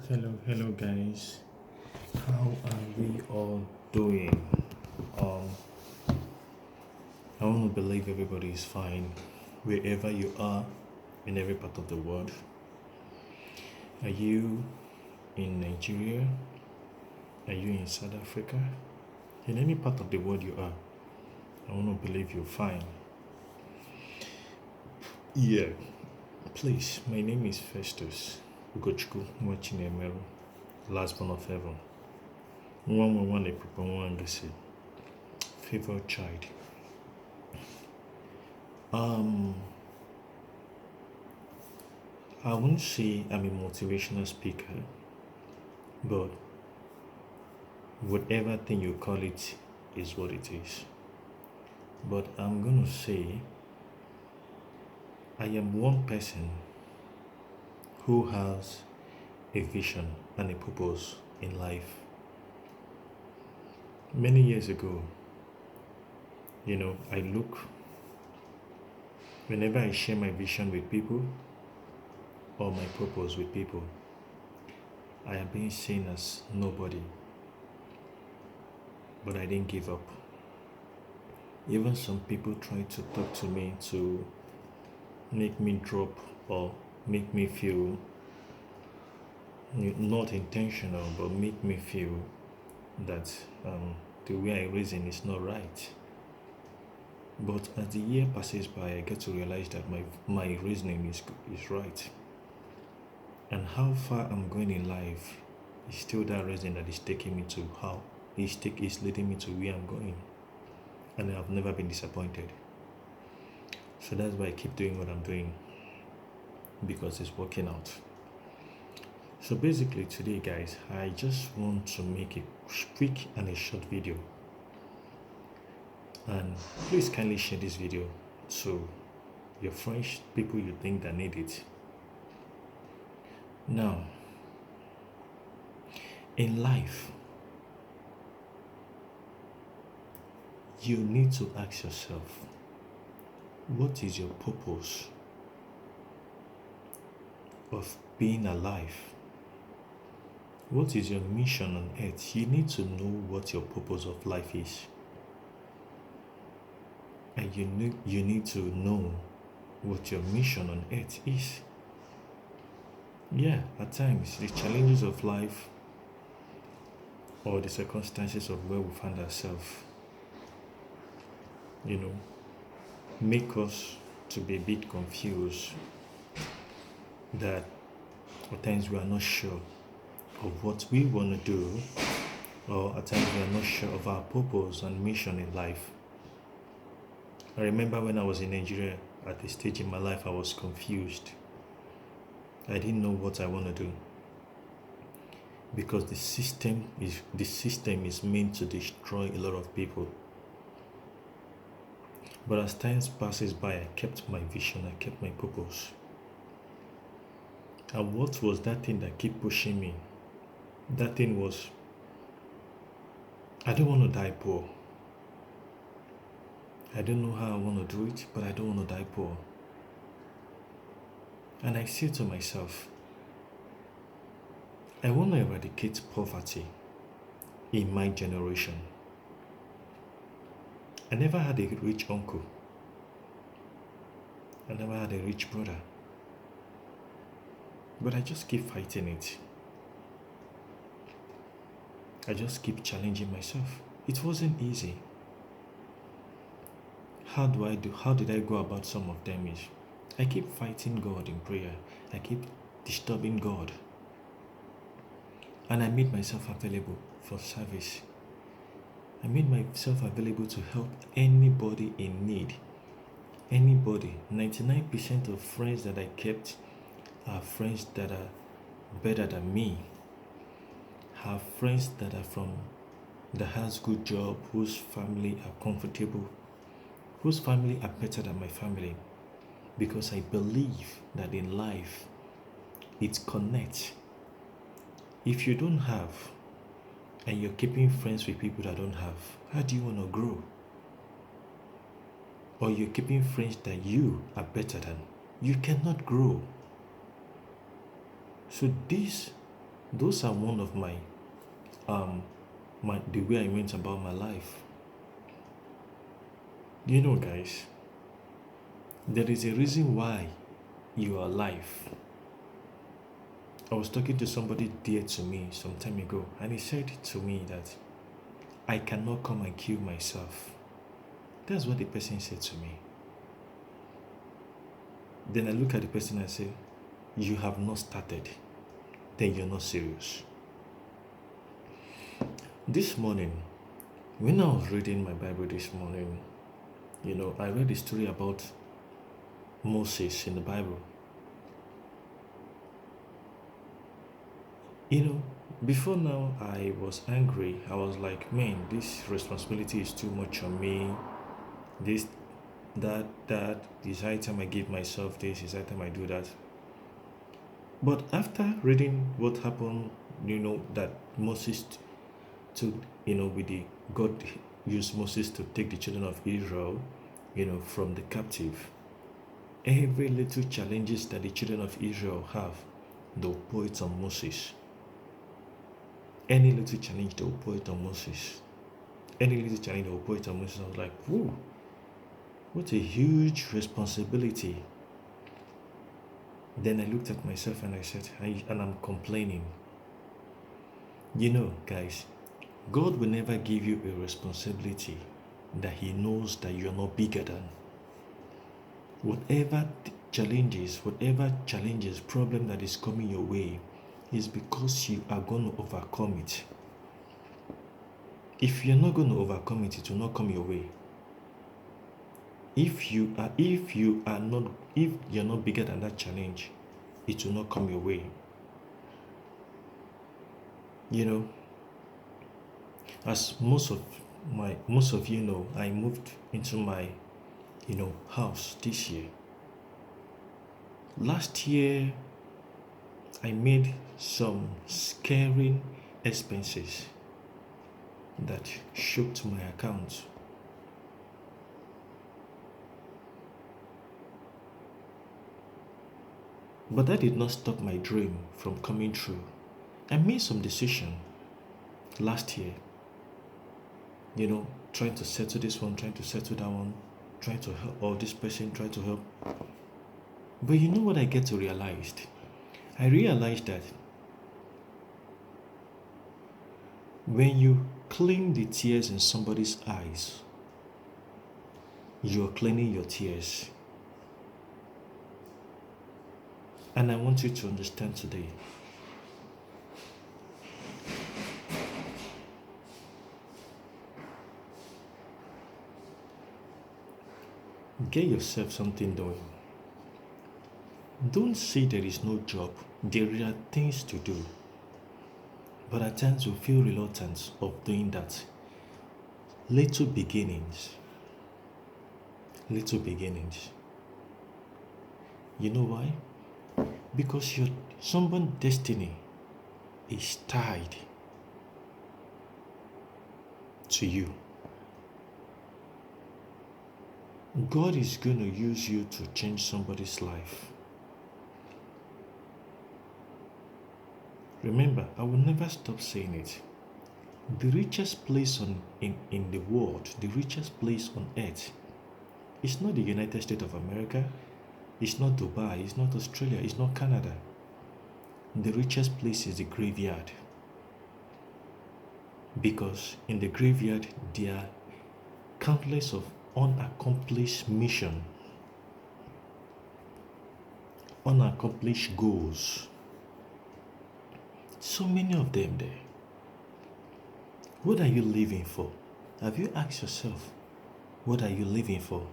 Hello, guys. How are we all doing? Um, I want to believe everybody is fine wherever you are in every part of the world. Are you in Nigeria? Are you in South Africa? In any part of the world you are, I want to believe you're fine. Yeah, please. My name is Festus Nwachinemerri, last born of heaven. One favorite child. Um, I won't say I'm a motivational speaker, but whatever thing you call it is what it is. But I'm gonna say I am one person who has a vision and a purpose in life. Many years ago, I look, whenever I share my vision with people or my purpose with people, I am being seen as nobody. But I didn't give up. Even some people tried to talk to me to make me drop or make me feel not intentional, but make me feel that the way I reason is not right. But as the year passes by, I get to realize that my reasoning is right. And how far I'm going in life is still that reason that is taking me to how is leading me to where I'm going. And I've never been disappointed. So that's why I keep doing what I'm doing, because it's working out. So basically today, guys, I just want to make a quick and a short video. And please kindly share this video to your friends, people you think that need it. Now, in life, you need to ask yourself, what is your purpose of being alive? What is your mission on earth? You need to know what your purpose of life is. And you need to know what your mission on earth is. Yeah, at times the challenges of life or the circumstances of where we find ourselves, make us to be a bit confused, that at times we are not sure of what we want to do, or at times we are not sure of our purpose and mission in life. I remember when I was in Nigeria, at a stage in my life, I was confused. I didn't know what I want to do, because the system is meant to destroy a lot of people. But as time passes by, I kept my vision, I kept my purpose. And what was that thing that kept pushing me? That thing was, I don't want to die poor. I don't know how I want to do it, but I don't want to die poor. And I say to myself, I want to eradicate poverty in my generation. I never had a rich uncle. I never had a rich brother. But I just keep fighting it. I just keep challenging myself. It wasn't easy. How did I go about some of them is, I keep fighting God in prayer. I keep disturbing God. And I made myself available for service. I made myself available to help anybody in need. Anybody. 99% of friends that I kept are friends that are better than me. Have friends that has good job, whose family are comfortable, whose family are better than my family. Because I believe that in life, it connects. If you don't have, and you're keeping friends with people that don't have, how do you want to grow? Or you're keeping friends that you are better than, you cannot grow. So this Those are one of um the way I went about my life. Guys, there is a reason why you are alive. I was talking to somebody dear to me some time ago, and he said to me that I cannot come and kill myself. That's what the person said to me. Then I look at the person and say, you have not started. Then you're not serious. This morning, when I was reading my Bible this morning, I read a story about Moses in the Bible. Before now, I was angry. I was like, man, this responsibility is too much on me. This, that, this item I give myself, this item I do that. But after reading what happened, that Moses took, with the God used Moses to take the children of Israel, from the captive. Every little challenges that the children of Israel have, they'll pour it on Moses. Any little challenge, they'll pour it on Moses. Any little challenge, they'll pour it on Moses. I was like, whoa, what a huge responsibility. Then I looked at myself and I said, and I'm complaining. Guys, God will never give you a responsibility that He knows that you're not bigger than. Whatever challenges, problem that is coming your way, is because you are going to overcome it. If you're not going to overcome it, it will not come your way. If you're not bigger than that challenge, it will not come your way. As most of you know, I moved into my house this year. Last year, I made some scaring expenses that shook my account. But that did not stop my dream from coming true. I made some decision last year, trying to settle this one, trying to settle that one, trying to help, or this person, trying to help. But you know what I get to realize? I realized that when you clean the tears in somebody's eyes, you're cleaning your tears. And I want you to understand today, get yourself something doing. Don't say there is no job. There are things to do. But at times we feel reluctant of doing that. Little beginnings. Little beginnings. You know why? Because someone's destiny is tied to you. God is going to use you to change somebody's life. Remember, I will never stop saying it. The richest place in the world, the richest place on earth, is not the United States of America, it's not Dubai, it's not Australia, it's not Canada. The richest place is the graveyard. Because in the graveyard, there are countless of unaccomplished mission, unaccomplished goals. So many of them there. What are you living for? Have you asked yourself, what are you living for?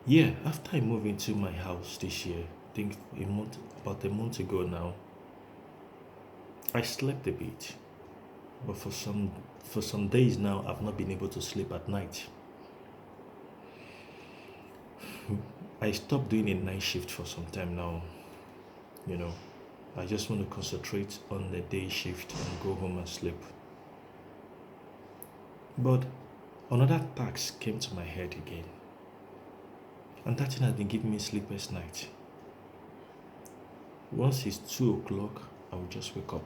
Yeah, after I moved into my house this year, I think about a month ago now, I slept a bit. But for some days now, I've not been able to sleep at night. I stopped doing a night shift for some time now. I just want to concentrate on the day shift and go home and sleep. But another task came to my head again. And that thing has been giving me sleepless nights. Once it's 2 o'clock, I'll just wake up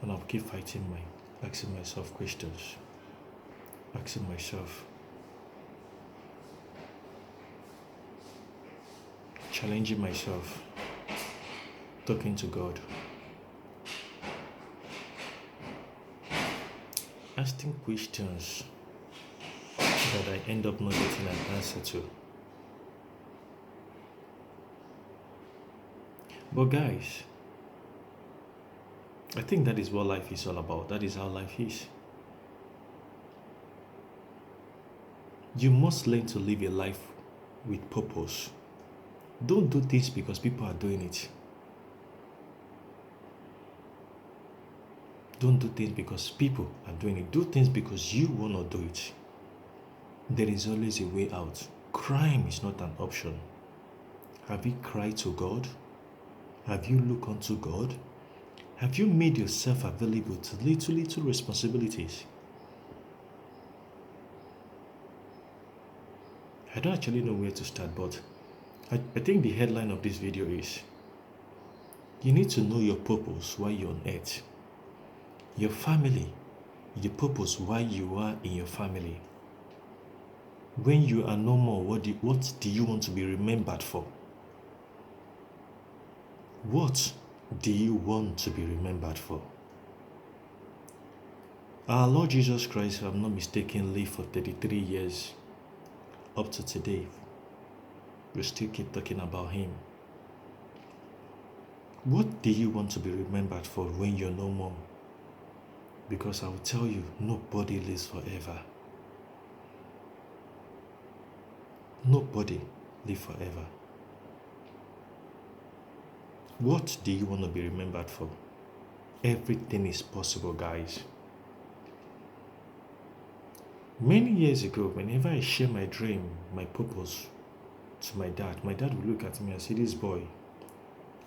and I'll keep asking myself questions, asking myself, challenging myself, talking to God, asking questions that I end up not getting an answer to. But guys, I think that is what life is all about. That is how life is. You must learn to live a life with purpose. Don't do things because people are doing it. Don't do things because people are doing it. Do things because you want to do it. There is always a way out. Crime is not an option. Have you cried to God? Have you looked unto God? Have you made yourself available to little responsibilities? I don't actually know where to start, but I think the headline of this video is, you need to know your purpose while you're on earth. Your family, your purpose why you are in your family. When you are no more, what do you want to be remembered for? What do you want to be remembered for? Our Lord Jesus Christ, if I'm not mistaken, lived for 33 years. Up to today, we still keep talking about him. What do you want to be remembered for when you're no more? Because I will tell you, nobody lives forever. Nobody lives forever. What do you want to be remembered for? Everything is possible, guys. Many years ago, whenever I share my dream, my purpose to my dad would look at me and say, this boy,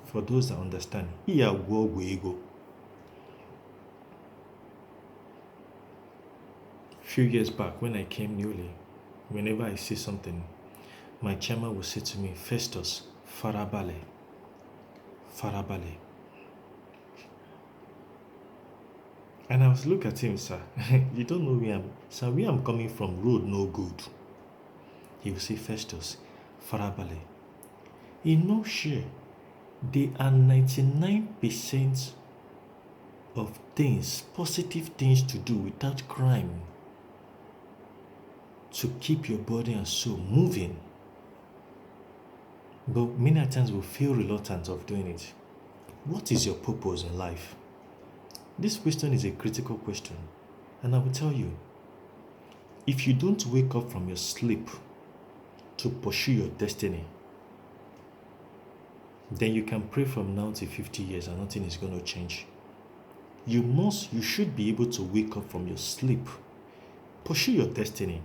for those that understand, here we go. Few years back, when I came newly, whenever I see something, my chairman would say to me, Festus, farabale. And I was looking at him, sir, you don't know where I'm coming from, road no good. He will say, Festus, farabale. In no share, there are 99% of things, positive things to do without crime, to keep your body and soul moving. But many times we feel reluctant of doing it. What is your purpose in life? This question is a critical question, and I will tell you, if you don't wake up from your sleep to pursue your destiny, then you can pray from now to 50 years and nothing is going to change. You should be able to wake up from your sleep, pursue your destiny.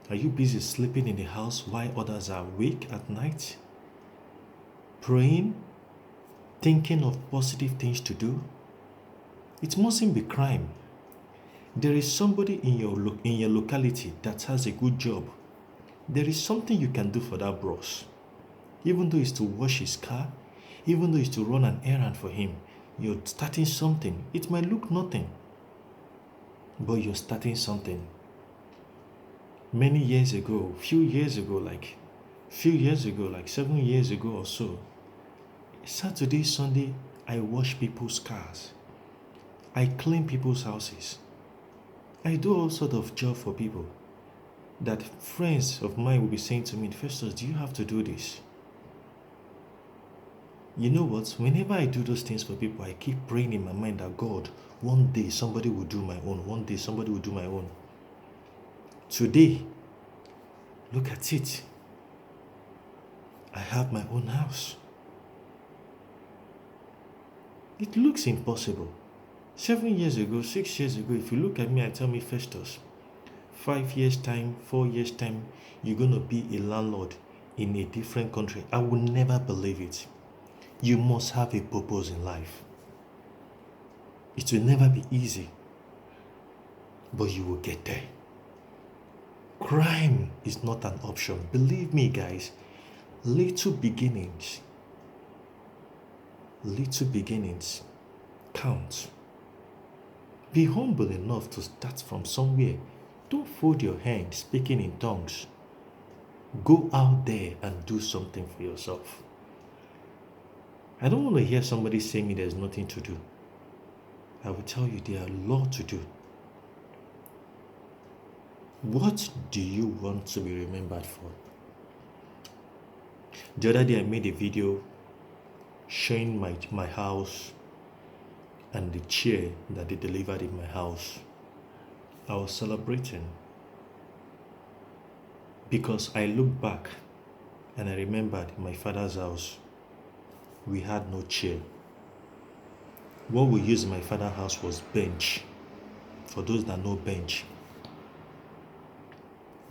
Are you busy sleeping in the house while others are awake at night? Praying, thinking of positive things to do? It mustn't be crime. There is somebody in your locality that has a good job. There is something you can do for that bros. Even though it's to wash his car, even though it's to run an errand for him, you're starting something. It might look nothing, but you're starting something. Many years ago, few years ago, like 7 years ago or so, Saturday, Sunday, I wash people's cars. I clean people's houses. I do all sorts of job for people that friends of mine will be saying to me, Festus, do you have to do this? You know what? Whenever I do those things for people, I keep praying in my mind that God, one day somebody will do my own. One day somebody will do my own. Today, look at it. I have my own house. It looks impossible. 7 years ago, 6 years ago, if you look at me and tell me, Festus, 5 years time, 4 years time, you're going to be a landlord in a different country, I will never believe it. You must have a purpose in life. It will never be easy, but you will get there. Crime is not an option. Believe me, guys, Little beginnings count. Be humble enough to start from somewhere. Don't fold your hands speaking in tongues. Go out there and do something for yourself. I don't want to hear somebody saying there's nothing to do. I will tell you there are a lot to do. What do you want to be remembered for? The other day I made a video showing my house and the chair that they delivered in my house. I was celebrating because I looked back and I remembered in my father's house, we had no chair. What we used in my father's house was bench. For those that know bench,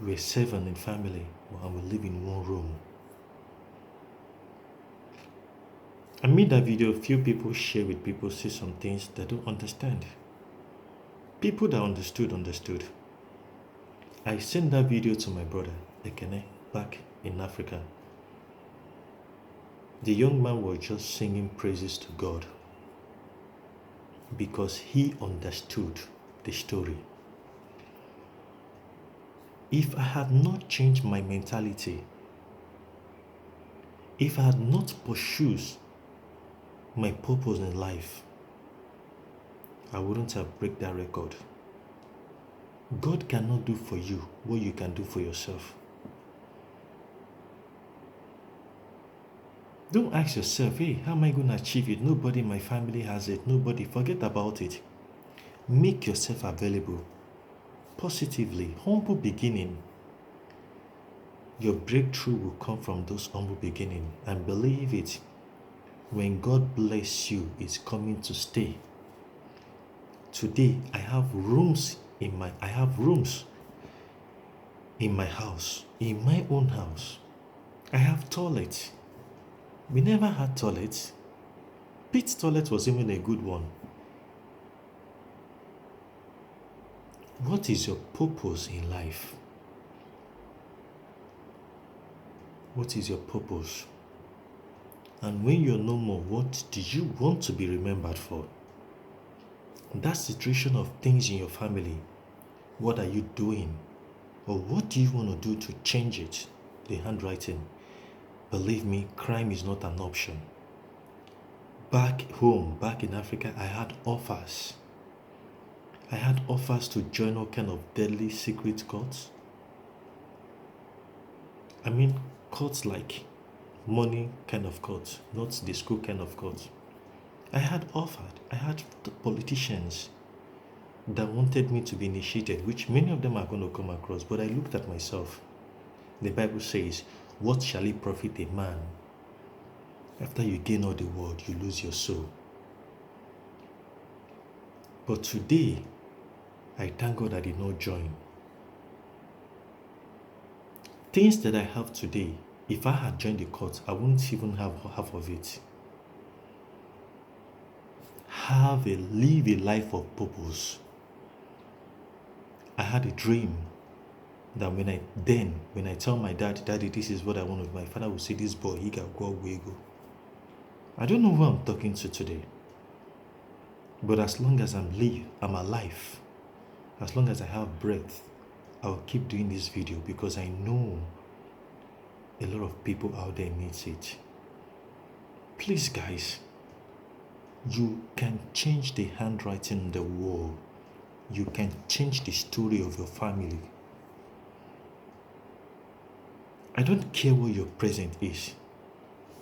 we're 7 in family and we live in one room. I made that video, a few people share with people, say some things they don't understand. People that understood. I sent that video to my brother, Ekene, back in Africa. The young man was just singing praises to God because he understood the story. If I had not changed my mentality, if I had not pursued my purpose in life, I wouldn't have break that record. God cannot do for you what you can do for yourself. Don't ask yourself, hey, how am I going to achieve it? Nobody in my family has it. Nobody. Forget about it. Make yourself available. Positively. Humble beginning. Your breakthrough will come from those humble beginnings. And believe it. When God bless you, it's coming to stay. Today, I have rooms in my house, in my own house. I have toilets. We never had toilets. Pete's toilet was even a good one. What is your purpose in life? What is your purpose? And when you're no more, what do you want to be remembered for? That situation of things in your family, what are you doing? Or what do you want to do to change it? The handwriting. Believe me, crime is not an option. Back home, back in Africa, I had offers. I had offers to join all kind of deadly secret courts. I mean, courts like money kind of courts, not the school kind of courts. I had politicians that wanted me to be initiated, which many of them are going to come across, but I looked at myself. The Bible says, what shall it profit a man? After you gain all the world, you lose your soul. But today, I thank God I did not join. Things that I have today, if I had joined the court, I wouldn't even have half of it. Live a life of purpose. I had a dream that when I tell my daddy, this is what I want, my father will say, this boy, he can go away, go. I don't know who I'm talking to today. But as long as I'm alive, as long as I have breath, I'll keep doing this video because I know a lot of people out there needs it. Please, guys, you can change the handwriting on the wall. You can change the story of your family. I don't care what your present is.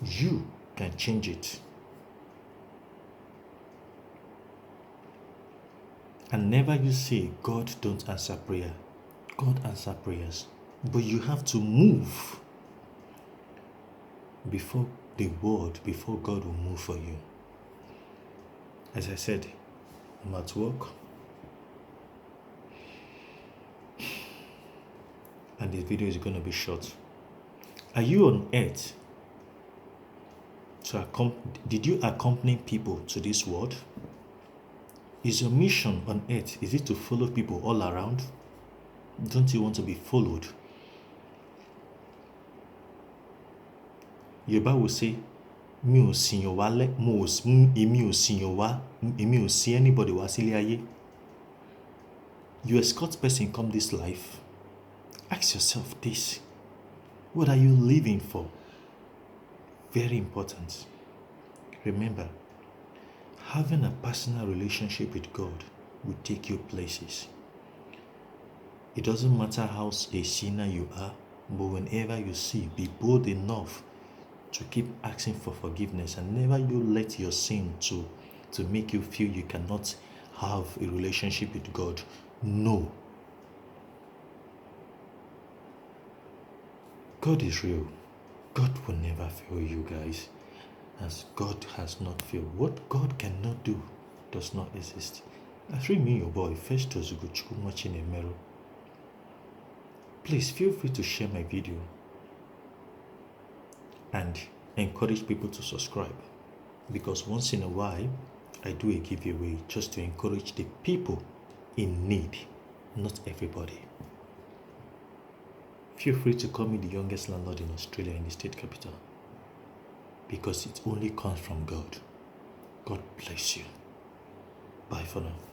You can change it. And never you say, God don't answer prayer. God answer prayers. But you have to move before God will move for you. As I said, I'm at work. And this video is going to be short. Are you on earth did you accompany people to this world? Is your mission on earth, is it to follow people all around? Don't you want to be followed? Yorùbá will say, mi ò sìyàn wá lẹ́, èmi ò sìyàn wá, èmi ò sí anybody wá sílé ayé. You escort person come this life. Ask yourself this. What are you living for? Very important. Remember, having a personal relationship with God will take you places. It doesn't matter how a sinner you are, but whenever you see, be bold enough to keep asking for forgiveness, and never you let your sin to make you feel you cannot have a relationship with God. No. God is real. God will never fail you guys, as God has not failed. What God cannot do does not exist. As me, your boy, Festus Nwachinemerri. Please feel free to share my video and encourage people to subscribe, because once in a while I do a giveaway just to encourage the people in need, not everybody. Feel free to call me the youngest landlord in Australia, in the state capital, because it only comes from God. God bless you. Bye for now.